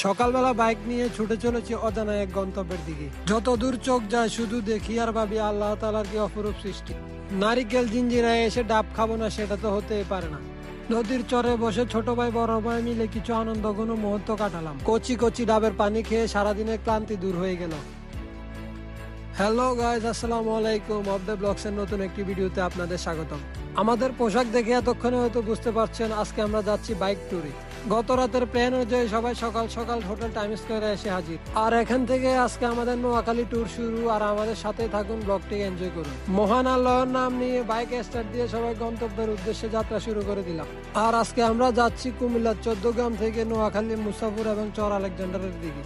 সকালবেলা বাইক নিয়ে ছুটে চলেছি অজানা এক গন্তব্যের দিকে। যত দূর চোখ যায় শুধু দেখি আর ভাবি আল্লাহ তাআলার কি অপরূপ সৃষ্টি। নারিকেল জিঞ্জিরায় এসে ডাব খাবো না সেটা তো হতেই পারে না। নদীর চরে বসে ছোট ভাই বড় ভাই মিলে কিছু আনন্দঘন মুহূর্ত কাটালাম। কচি কচি ডাবের পানি খেয়ে সারাদিনের ক্লান্তি দূর হয়ে গেল। হ্যালো গাইজ, আসসালামু আলাইকুম। অফ দ্য ব্লগস এর নতুন একটি ভিডিওতে আপনাদের স্বাগতম। আমাদের পোশাক দেখে এতক্ষণে হয়তো বুঝতে পারছেন আজকে আমরা যাচ্ছি বাইক ট্যুরে। গত রাতের প্ল্যান অনুযায়ী সবাই সকাল সকাল হোটেল টাইম স্কয়ারে এসে হাজির। আর এখান থেকে আজকে আমাদের নোয়াখালী ট্যুর শুরু। আর আমাদের সাথে থাকুন, ব্লগটি এনজয় করুন। মহান আল্লাহর নাম নিয়ে বাইক স্টার্ট দিয়ে সবাই গন্তব্যের উদ্দেশ্যে যাত্রা শুরু করে দিলাম। আর আজকে আমরা যাচ্ছি কুমিল্লার 14 গ্রাম থেকে নোয়াখালী, মুসাফুর এবং চর আলেকজান্ডারের দিকে।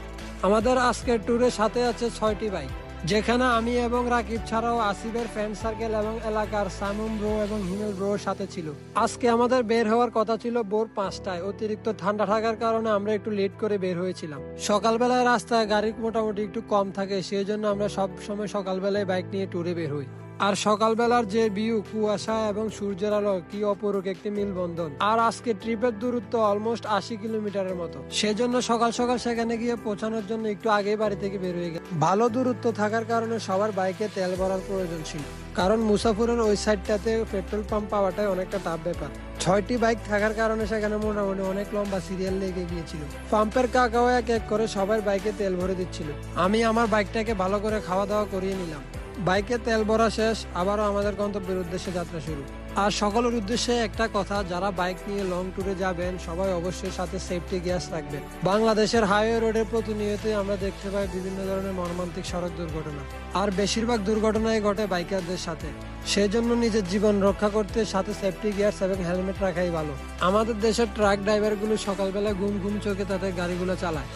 আমাদের আজকের ট্যুরের সাথে আছে 6টি বাইক, যেখানে আমি এবং রাকিব ছাড়াও আসিফের ফ্রেন্ড সার্কেল এবং এলাকার সামুম ব্রো এবং হিমেল ব্রোর সাথে ছিল। আজকে আমাদের বের হওয়ার কথা ছিল ভোর 5টায়। অতিরিক্ত ঠান্ডা থাকার কারণে আমরা একটু লেট করে বের হয়েছিলাম। সকালবেলায় রাস্তায় গাড়ি মোটামুটি একটু কম থাকে, সেই জন্য আমরা সব সময় সকালবেলায় বাইক নিয়ে ট্যুরে বের হই। আর সকালবেলার যে ভিউ, কুয়াশা এবং সূর্যের আলো, কি অপরূপ একটি মেলবন্ধন। আর আজকে ট্রিপের দূরত্ব অলমোস্ট 80 কিলোমিটারের মতো। সেজন্য সকাল সকাল সেখানে গিয়ে পৌঁছানোর জন্য একটু আগেই বাড়ি থেকে বের হয়ে গেল। ভালো দূরত্ব থাকার কারণে সবার বাইকে তেল ভরার প্রয়োজন ছিল, কারণ মুসাফুরের ওই সাইডটাতে পেট্রোল পাম্প পাওয়াটাই অনেকটা টাফ ব্যাপার। 6টি বাইক থাকার কারণে সেখানে মোটামুটি অনেক লম্বা সিরিয়াল লেগে গিয়েছিল। পাম্পের কাকাও এক এক করে সবার বাইকে তেল ভরে দিচ্ছিল। আমি আমার বাইকটাকে ভালো করে খাওয়া দাওয়া করিয়ে নিলাম। বাইকে তেল ভরা শেষ, আবারও আমাদের গন্তব্যের উদ্দেশ্যে যাত্রা শুরু। আর সকলের উদ্দেশ্যে একটা কথা, যারা বাইক নিয়ে লং ট্যুরে যাবেন সবাই অবশ্যই সাথে সেফটি গ্লাস রাখবেন। বাংলাদেশের হাইওয়ে রোডে প্রতিনিয়তই আমরা দেখতে পাই বিভিন্ন ধরনের মর্মান্তিক সড়ক দুর্ঘটনা, আর বেশিরভাগ দুর্ঘটনাই ঘটে বাইকারদের সাথে। সেই জন্য নিজের জীবন রক্ষা করতে সাথে সেফটি গিয়ার্স এবং হেলমেট রাখাই ভালো। আমাদের দেশের ট্রাক ড্রাইভারগুলো সকালবেলা ঘুম ঘুম চোখে তাদের গাড়িগুলো চালায়,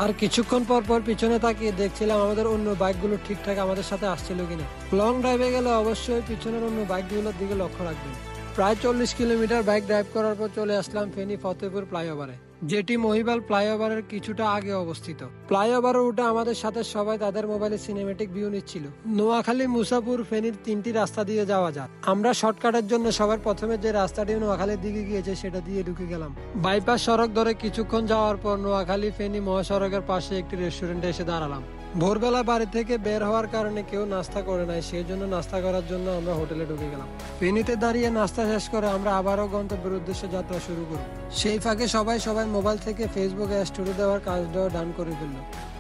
আর কিছুক্ষণ পর পর পিছনে তাকিয়ে দেখছিলাম আমাদের অন্য বাইকগুলো ঠিকঠাক আমাদের সাথে আসছিল কিনা। লং ড্রাইভে গেলে অবশ্যই পিছনের অন্য বাইকগুলোর দিকে লক্ষ্য রাখবেন। প্রায় 40 কিলোমিটার বাইক ড্রাইভ করার পর চলে আসলাম ফেনী ফতেপুর ফ্লাইওভারে, যেটি মহিবাল ফ্লাইওভারের কিছুটা আগে অবস্থিত। ফ্লাইওভারে উঠে আমাদের সাথে সবাই তাদের মোবাইলে সিনেমেটিক ভিউ নিচ্ছিল। নোয়াখালী, মুসাফুর, ফেনীর 3টি রাস্তা দিয়ে যাওয়া যায়। আমরা শর্টকাটের জন্য সবার প্রথমে যে রাস্তাটি নোয়াখালীর দিকে গিয়েছে সেটা দিয়ে ঢুকে গেলাম। বাইপাস সড়ক ধরে কিছুক্ষণ যাওয়ার পর নোয়াখালী ফেনী মহাসড়কের পাশে একটি রেস্টুরেন্টে এসে দাঁড়ালাম। ভোরবেলা বাড়ি থেকে বের হওয়ার কারণে কেউ নাস্তা করে নাই, সেই জন্য নাস্তা করার জন্য আমরা হোটেলে ঢুকে গেলাম। ফেনীতে দাঁড়িয়ে নাস্তা শেষ করে আমরা আবারও গন্তব্যের উদ্দেশ্যে যাত্রা শুরু করব। সেই ফাঁকে সবাই মোবাইল থেকে ফেসবুকে স্টোরি দেওয়ার কাজটাও ডান করে ফেলল।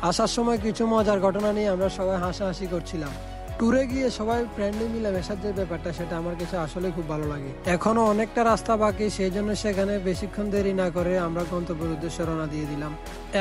আসার সময় কিছু মজার ঘটনা নিয়ে আমরা সবাই হাসাহাসি করছিলাম। ট্যুরে গিয়ে সবাই ফ্রেন্ডলি মিলেমিশার যে ব্যাপারটা, সেটা আমার কাছে আসলে খুব ভালো লাগে। এখনো অনেকটা রাস্তা বাকি, সেই জন্য সেখানে বেশিক্ষণ দেরি না করে আমরা গন্তব্যের উদ্দেশ্যে রওনা দিয়ে দিলাম।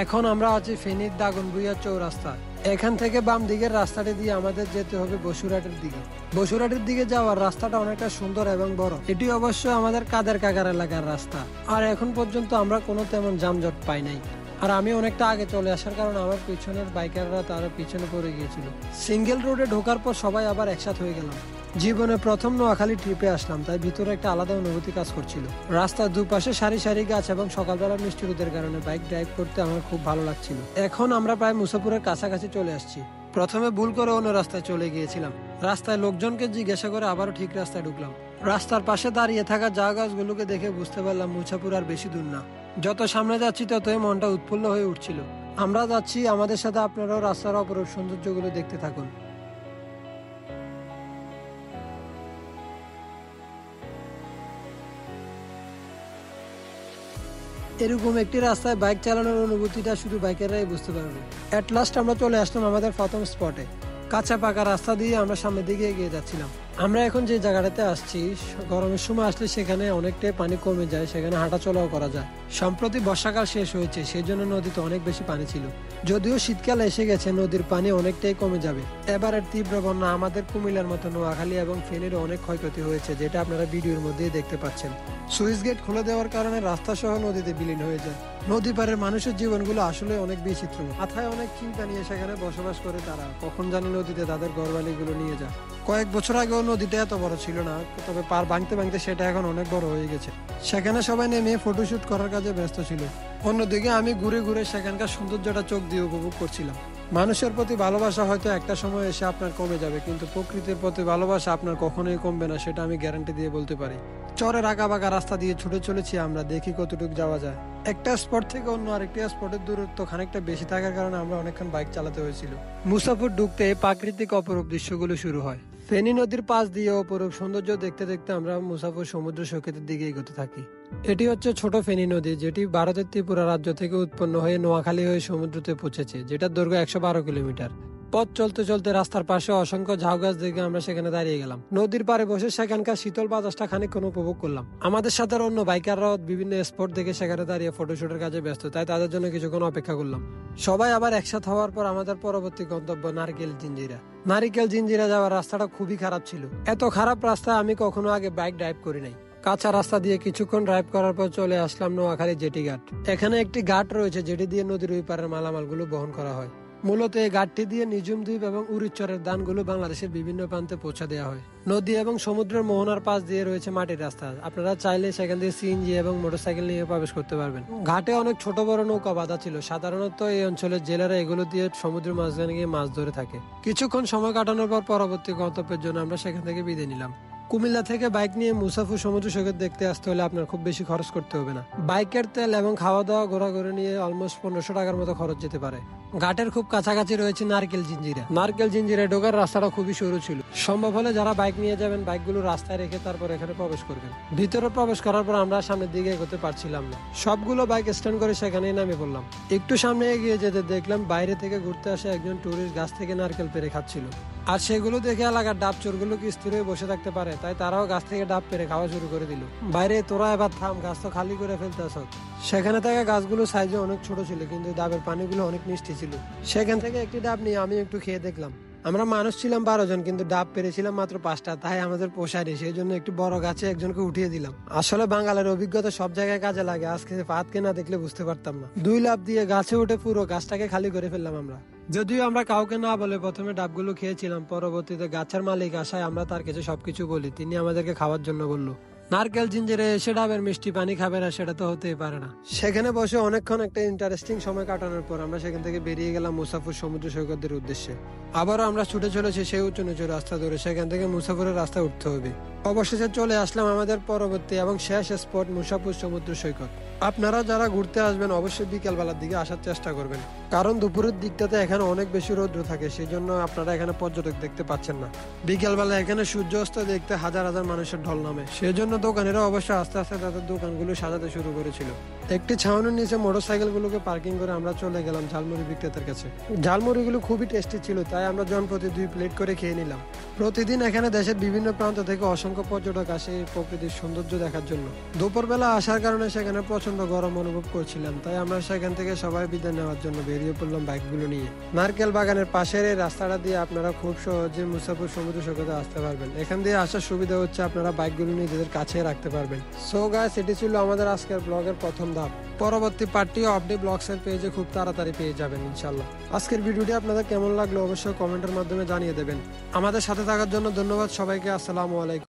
এখন আমরা আছি ফেনীর দাগনভূঞা চৌরাস্তা। এখান থেকে বাম দিকের রাস্তাটি দিয়ে আমাদের যেতে হবে বসুরহাটের দিকে। বসুরহাটের দিকে যাওয়ার রাস্তাটা অনেকটা সুন্দর এবং বড়। এটি অবশ্য আমাদের কাদের কাকার এলাকার রাস্তা, আর এখন পর্যন্ত আমরা কোনো তেমন যানজট পাই নাই। আর আমি অনেকটা আগে চলে আসার কারণে আমার পিছনের বাইকাররা তারা পিছনে পড়ে গিয়েছিল। সিঙ্গেল রোডে ঢোকার পর সবাই আবার একসাথে হয়ে গেলাম। জীবনে প্রথম নোয়াখালী ট্রিপে আসলাম, তাই ভিতরে একটা আলাদা অনুভূতি কাজ করছিল। রাস্তার দুপাশে সারি সারি গাছ এবং সকালবেলা মিষ্টি রোদের কারণে বাইক ড্রাইভ করতে আমার খুব ভালো লাগছিল। এখন আমরা প্রায় মুসাফুরের কাছাকাছি চলে আসছি। প্রথমে ভুল করে অন্য রাস্তায় চলে গিয়েছিলাম। রাস্তায় লোকজনকে জিজ্ঞাসা করে আবারও ঠিক রাস্তায় ঢুকলাম। রাস্তার পাশে দাঁড়িয়ে থাকা চা গাছগুলোকে দেখে বুঝতে পারলাম মুসাফুর আর বেশি দূর না। যত সামনে যাচ্ছি ততই মনটা উৎফুল্ল হয়ে উঠছিল। আমরা যাচ্ছি, আমাদের সাথে আপনারাও রাস্তার অপরূপ সৌন্দর্যগুলো দেখতে থাকুন। এরকম একটি রাস্তায় বাইক চালানোর অনুভূতিটা শুধু বাইকাররাই বুঝতে পারবে। এট লাস্ট আমরা চলে আসলাম আমাদের প্রথম স্পটে। কাঁচা পাকা রাস্তা দিয়ে আমরা সামনের দিকে এগিয়ে যাচ্ছিলাম। আমরা এখন যে জায়গাটাতে আসছি, গরমের সময় আসলে সেখানে অনেকটাই পানি কমে যায়, সেখানে হাঁটা চলাও করা যায়। সম্প্রতি বর্ষাকাল শেষ হয়েছে, সেই জন্য নদীতে অনেক বেশি পানি ছিল। যদিও শীতকাল এসে গেছে, নদীর পানি অনেকটাই কমে যাবে। এবারের তীব্র বন্যা আমাদের কুমিল্লার মতো নোয়াখালী এবং ফেনীর অনেক ক্ষয়ক্ষতি হয়েছে, যেটা আপনারা ভিডিওর মধ্যেই দেখতে পাচ্ছেন। সুইচ গেট খুলে দেওয়ার কারণে রাস্তা সহ নদীতে বিলীন হয়ে যায়। নদী পারের মানুষের জীবনগুলো আসলে অনেক বিচিত্র। মাথায় অনেক চিন্তা নিয়ে সেখানে বসবাস করে তারা, কখন জানি নদীতে তাদের ঘরবাড়িগুলো নিয়ে যায়। কয়েক বছর আগেও নদীটা এত বড় ছিল না, তবে পার ভাঙতে ভাঙতে সেটা এখন অনেক বড় হয়ে গেছে। সেখানে সবাই নেমে ফটোশুট করার কাজে ব্যস্ত ছিল। অন্যদিকে আমি ঘুরে ঘুরে সেখানকার সৌন্দর্যটা চোখ দিয়ে উপভোগ করছিলাম। মানুষের প্রতি ভালোবাসা হয়তো একটা সময় এসে আপনার কমে যাবে, কিন্তু প্রকৃতির প্রতি ভালোবাসা আপনার কখনোই কমবে না, সেটা আমি গ্যারান্টি দিয়ে বলতে পারি। চরের আঁকা বাঁকা রাস্তা দিয়ে ছুটে চলেছি আমরা, দেখি কতটুকু যাওয়া যায়। একটা স্পট থেকে অন্য আরেকটা স্পটের দূরত্ব খানিকটা বেশি থাকার কারণে আমরা অনেকক্ষণ বাইক চালাতে হয়েছিল। মুসাফর ঢুকতে প্রাকৃতিক অপরূপ দৃশ্যগুলো শুরু হয়। ফেনী নদীর পাশ দিয়ে অপরূপ সৌন্দর্য দেখতে দেখতে আমরা মুসাফর সমুদ্র সৈকতের দিকে এগোতে থাকি। এটি হচ্ছে ছোট ফেনী নদী, যেটি ভারতের ত্রিপুরা রাজ্য থেকে উৎপন্ন হয়ে নোয়াখালী হয়ে সমুদ্রতে পৌঁছেছে, যেটার দৈর্ঘ্য 112 কিলোমিটার। পথ চলতে চলতে রাস্তার পাশে অসংখ্য ঝাউ গাছ দেখে আমরা সেখানে দাঁড়িয়ে গেলাম। নদীর পাড়ে বসে সেখানকার শীতল বাতাসটা খানিকক্ষণ উপভোগ করলাম। আমাদের সাথে অন্য বাইকাররাও বিভিন্ন স্পট দেখে সেখানে দাঁড়িয়ে ফটোশুটের কাজে ব্যস্ত, তাই তাদের জন্য কিছুক্ষণ অপেক্ষা করলাম। সবাই আবার একসাথে হওয়ার পর আমাদের পরবর্তী গন্তব্য নারকেল জিঞ্জিরা। নারিকেল জিঞ্জিরা যাওয়ার রাস্তাটা খুবই খারাপ ছিল। এত খারাপ রাস্তা আমি কখনো আগে বাইক ড্রাইভ করি নাই। কাঁচা রাস্তা দিয়ে কিছুক্ষণ ড্রাইভ করার পর চলে আসলাম নোয়াখালী জেটি ঘাট। এখানে একটি ঘাট রয়েছে যেটি দিয়ে নদীর ওই পারের মালামালগুলো বহন করা হয়। মূলত এই ঘাটটি দিয়ে নিজুম দ্বীপ এবং উড়িচ্চরের দানগুলো বাংলাদেশের বিভিন্ন প্রান্তে পৌঁছে দেওয়া হয়। নদী এবং সমুদ্রের মোহনার পাশ দিয়ে রয়েছে মাটির রাস্তা, আপনারা চাইলে সেখান দিয়ে সিএনজি এবং মোটরসাইকেল নিয়ে প্রবেশ করতে পারবেন। ঘাটে অনেক ছোট বড় নৌকা বাঁধা ছিল। সাধারণত এই অঞ্চলের জেলেরা এগুলো দিয়ে সমুদ্রের মাঝখানে গিয়ে মাছ ধরে থাকে। কিছুক্ষণ সময় কাটানোর পর পরবর্তী গন্তব্যের জন্য আমরা সেখান থেকে বিদায় নিলাম। কুমিল্লা থেকে বাইক নিয়ে মুসাফর সমুদ্র সৈকত দেখতে আসতে হলে আপনার খুব বেশি খরচ করতে হবে না। বাইকের তেল এবং খাওয়া দাওয়া ঘোরাঘুরি নিয়ে অলমোস্ট 1500 টাকার মতো খরচ যেতে পারে। ঘাটের খুব কাছাকাছি রয়েছে নারকেল জিঞ্জিরা। নারকেল জিঞ্জিরায় ঢোকার রাস্তাটা খুবই সরু ছিল। সম্ভব হলে যারা বাইক নিয়ে যাবেন বাইকগুলো রাস্তায় রেখে তারপর এখানে প্রবেশ করবেন। ভিতরে প্রবেশ করার পর আমরা সামনের দিকে এগোতে পারছিলাম না। সবগুলো বাইক স্ট্যান্ড করে সেখানেই নামে পড়লাম। একটু সামনে এগিয়ে যেতে দেখলাম বাইরে থেকে ঘুরতে আসা একজন টুরিস্ট গাছ থেকে নারকেল পেড়ে খাচ্ছিল। আর সেগুলো দেখে এলাকার ডাব চোরগুলো কি স্থির হয়ে বসে থাকতে পারে, তাই তারাও গাছ থেকে ডাব পেরে খাওয়া শুরু করে দিল। বাইরে তোরা এবার থাম, গাছ তো খালি করে ফেলতে আসত। সেখানে থাকা গাছগুলো সাইজে অনেক ছোট ছিল, কিন্তু ডাবের পানিগুলো অনেক মিষ্টি ছিল। সেখান থেকে একটি ডাব নিয়ে আমি একটু খেয়ে দেখলাম। আমরা মানুষ ছিলাম 12 জন, কিন্তু ডাব পেরেছিলাম মাত্র 5টা, তাই আমাদের পোষায়নি। সেই জন্য একটু বড় গাছে একজনকে উঠিয়ে দিলাম। আসলে বাঙালির অভিজ্ঞতা সব জায়গায় কাজে লাগে। আজকে পাতকে না দেখলে বুঝতে পারতাম না। 2 লাফ দিয়ে গাছে উঠে পুরো গাছটাকে খালি করে ফেললাম আমরা। যদিও আমরা কাউকে না বলে প্রথমে ডাবগুলো খেয়েছিলাম, পরবর্তীতে গাছের মালিক আসায় আমরা তার কাছে সবকিছু বলি, তিনি আমাদেরকে খাওয়ার জন্য বললো। নারকেল জিঞ্জিরে এসে ডাবের মিষ্টি পানি খাবে না, সেটা তো হতেই পারে না। সেখানে বসে অনেকক্ষণ একটা ইন্টারেস্টিং সময় কাটানোর পর আমরা সেখান থেকে বেরিয়ে গেলাম মুসাফর সমুদ্র সৈকতের উদ্দেশ্যে। আবারও আমরা ছুটে চলেছি সেই উঁচু নিচু রাস্তা ধরে। সেখান থেকে মুসাফরের রাস্তা উঠতে হবে। অবশেষে চলে আসলাম আমাদের পরবর্তী এবং শেষ স্পট মুসাফর সমুদ্র সৈকত। আপনারা যারা ঘুরতে আসবেন অবশ্যই বিকেল বেলার দিকে আসার চেষ্টা করবেন, কারণ দুপুরের দিকটাতে এখানে অনেক বেশি রৌদ্র থাকে, সেই জন্য আপনারা এখানে পর্যটক দেখতে পাচ্ছেন না। বিকেল বেলা এখানে সূর্য অস্ত দেখতে হাজার হাজার মানুষের ঢল নামে, সেই জন্য দোকানিরা অবশ্যই আস্তে আস্তে তাদের দোকানগুলো সাজাতে শুরু করেছিল। একটি ছাউনির নিচে মোটরসাইকেল গুলোকে পার্কিং করে আমরা চলে গেলাম ঝালমুড়ি বিক্রেতার কাছে। ঝালমুড়িগুলো খুবই টেস্টি ছিল, তাই আমরা জনপ্রতি 2 প্লেট করে খেয়ে নিলাম। প্রতিদিন এখানে দেশের বিভিন্ন প্রান্ত থেকে অসংখ্য পর্যটক আসে এই প্রকৃতির সৌন্দর্য দেখার জন্য। দুপুরবেলা আসার কারণে সেখানে প্রচন্ড গরম অনুভব করছিলাম, তাই আমরা সেখান থেকে সবাই বিদায় নেওয়ার জন্য বেরিয়ে পড়লাম বাইকগুলো নিয়ে। নারকেল বাগানের পাশের এই রাস্তাটা দিয়ে আপনারা খুব সহজে মুসাফর সমুদ্র সৈকতে আসতে পারবেন। এখান দিয়ে আসার সুবিধা হচ্ছে আপনারা বাইকগুলো নিজেদের কাছে রাখতে পারবেন। সো গাইস, এটি ছিল আমাদের আজকের ব্লগের প্রথম ধাপ। পরবর্তী পার্টটি অফডে ব্লগস এর পেজে খুব তাড়াতাড়ি পেয়ে যাবেন ইনশাল্লাহ। আজকের ভিডিওটি আপনাদের কেমন লাগলো অবশ্যই কমেন্টের মাধ্যমে জানিয়ে দেবেন। আমাদের সাথে থাকার জন্য ধন্যবাদ সবাইকে। আসসালামু আলাইকুম।